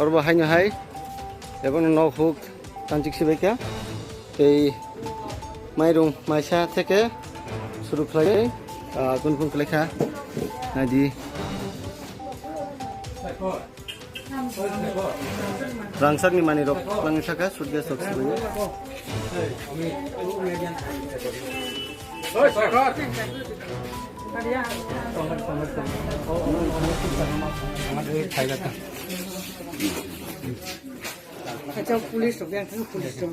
Orba haino hai. Ebon no hook tanjik sibeka. এই মাইরং মাইসা থেকে শুরু খাই কোন কোন লেখা নাদি রাংসাকনি মানি রক লাংনি থাকা সুদগে সক সিবয়ে अच्छा पुलिस हो गया पुलिस तो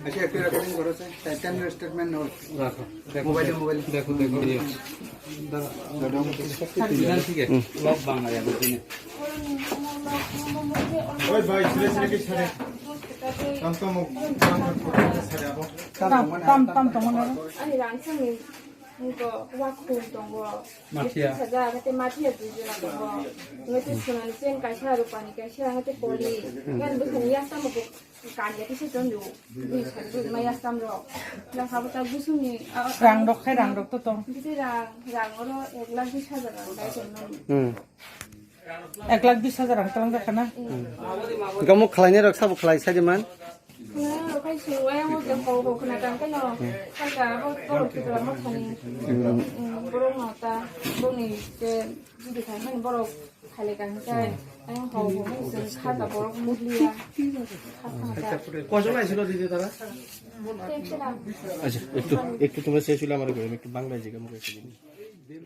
अच्छा एक रिकॉर्डिंग करो से टाइटन स्टेटमेंट नोट रखो मोबाइल देखो दादा ठीक है लॉक बांगा या बोलते हैं ओए भाई सिरे के छड़े कम तो मन 아니 랑상이 이거 와쿠 동거 마티아 찾아 그때 마티아 주주라고 거 이것도 수는 센 가샤로 파니까 샤한테 볼이 그냥 무슨 야쌈 먹고 간게 뜻이 좀 요. 이 살도 마야 쌈로 나 가보다 무슨 랑독 또 또. 그때 랑으로 1,20,000 가야 되는. 1,20,000 땅 가나? 이거 뭐 클라이네 럭 사부 클라이 사지만 그냥 kai suwe mo de ko kana kan kano kaka bo kita mo khani boro ngata boni ke di kai man boro khale kan kai ay ho ho sen khata boro mudliya কজন আইছিল দিদি তারা আচ্ছা একটু তোমরা শেষ হলে আমার একটু বাংলায় জিজ্ঞাসা করতে দিন